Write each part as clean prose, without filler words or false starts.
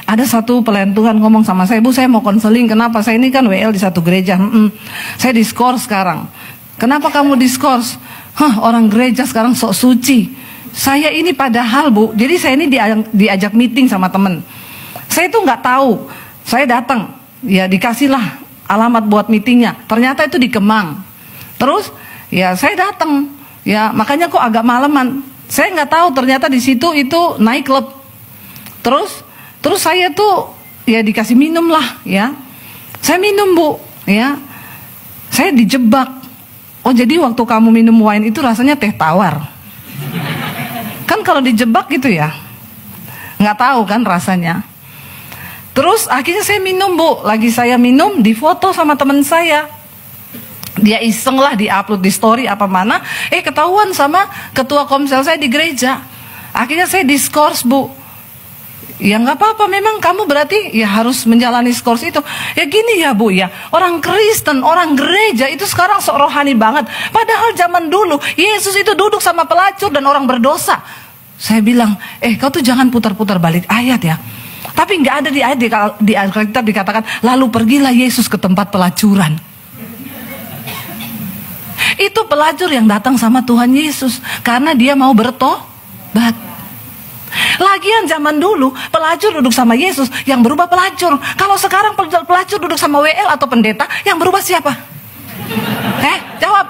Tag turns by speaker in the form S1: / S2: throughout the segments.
S1: Ada satu pelayan Tuhan ngomong sama saya, Bu, saya mau konseling. Kenapa? Saya ini kan WL di satu gereja. Saya diskors sekarang. Kenapa kamu diskors? Orang gereja sekarang sok suci. Saya ini padahal, Bu, jadi saya ini diajak meeting sama temen. Saya itu nggak tahu. Saya datang, ya dikasihlah alamat buat meetingnya. Ternyata itu di Kemang. Terus, ya saya datang. Ya makanya kok agak malaman. Saya nggak tahu ternyata di situ itu night club. Terus saya tuh ya dikasih minum lah ya. Saya minum, Bu, ya. Saya dijebak. Oh, jadi waktu kamu minum wine itu rasanya teh tawar. Kan kalau dijebak gitu ya. Nggak tahu kan rasanya. Terus akhirnya saya minum, Bu. Lagi saya minum, difoto sama teman saya. Dia iseng lah di-upload di story apa mana. Ketahuan sama ketua komsel saya di gereja. Akhirnya saya diskors, Bu. Ya nggak apa-apa, memang kamu berarti ya harus menjalani skors itu. Ya gini ya, Bu, ya, orang Kristen, orang gereja itu sekarang sok rohani banget. Padahal zaman dulu Yesus itu duduk sama pelacur dan orang berdosa. Saya bilang, kau tuh jangan putar-putar balik ayat ya. Tapi nggak ada di ayat di Alkitab dikatakan lalu pergilah Yesus ke tempat pelacuran. Itu pelacur yang datang sama Tuhan Yesus karena dia mau bertobat. Lagian zaman dulu pelacur duduk sama Yesus yang berubah pelacur. Kalau sekarang pelacur duduk sama WL atau pendeta, yang berubah siapa? Jawab.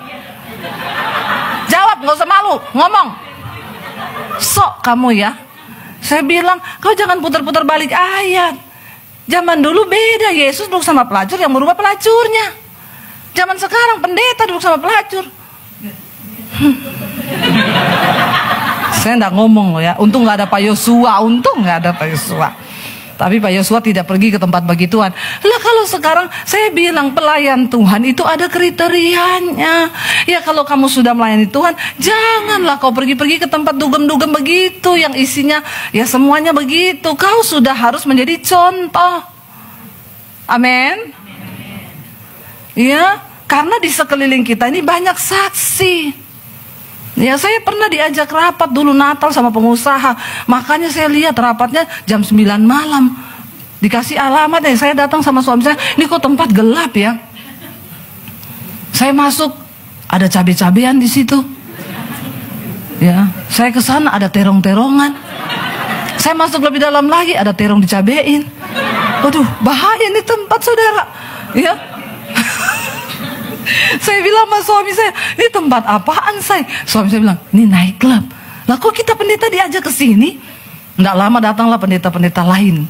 S1: Jawab, nggak usah malu, ngomong. Sok kamu ya. Saya bilang, kau jangan putar-putar balik ayat. Zaman dulu beda, Yesus duduk sama pelacur yang berubah pelacurnya. Zaman sekarang pendeta duduk sama pelacur. Saya enggak ngomong loh ya. Untung nggak ada Pak Yosua. Untung nggak ada Pak Yosua. Tapi Pak Yosua tidak pergi ke tempat begituan. Lah kalau sekarang saya bilang pelayan Tuhan itu ada kriterianya. Ya kalau kamu sudah melayani Tuhan, janganlah kau pergi-pergi ke tempat dugem-dugem begitu yang isinya ya semuanya begitu. Kau sudah harus menjadi contoh. Amin. Ya, karena di sekeliling kita ini banyak saksi. Ya, saya pernah diajak rapat dulu Natal sama pengusaha. Makanya saya lihat rapatnya jam 9 malam. Dikasih alamat ya, saya datang sama suami saya, ini kok tempat gelap ya. Saya masuk, ada cabai-cabean di situ. Ya, saya ke sana ada terong-terongan. Saya masuk lebih dalam lagi, ada terong dicabein. Waduh, bahaya nih tempat, saudara. Ya. Saya bilang sama suami saya, ini tempat apaan, say? Suami saya bilang, ini night club. Lah kok kita pendeta diajak ke sini? Nggak lama datanglah pendeta-pendeta lain.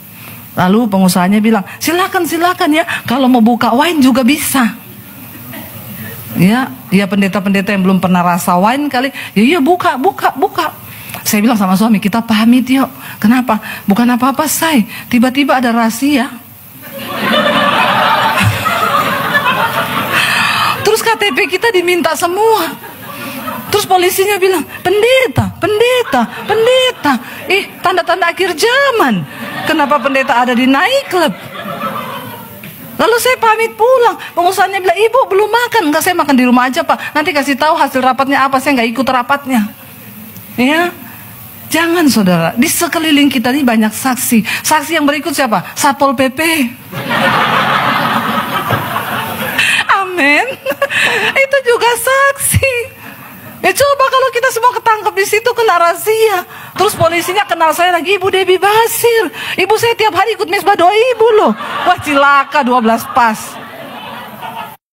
S1: Lalu pengusahanya bilang, silakan ya, kalau mau buka wine juga bisa. Ya pendeta-pendeta yang belum pernah rasa wine kali, ya buka. Saya bilang sama suami, kita pamit yuk. Kenapa? Bukan apa-apa, say. Tiba-tiba ada rahasia. Terus KTP kita diminta semua. Terus polisinya bilang, pendeta. Tanda-tanda akhir zaman. Kenapa pendeta ada di night club? Lalu saya pamit pulang. Pengusahanya bilang, ibu belum makan. Enggak, saya makan di rumah aja, Pak. Nanti kasih tahu hasil rapatnya apa. Saya nggak ikut rapatnya. Ya, jangan saudara. Di sekeliling kita ini banyak saksi. Saksi yang berikut siapa? Satpol PP. Amin. Itu juga saksi. Ya coba kalau kita semua ketangkep di situ kena razia. Terus polisinya kenal saya lagi, Ibu Debbie Basir. Ibu saya tiap hari ikut mesbah doa ibu loh. Wah, cilaka 12 pas.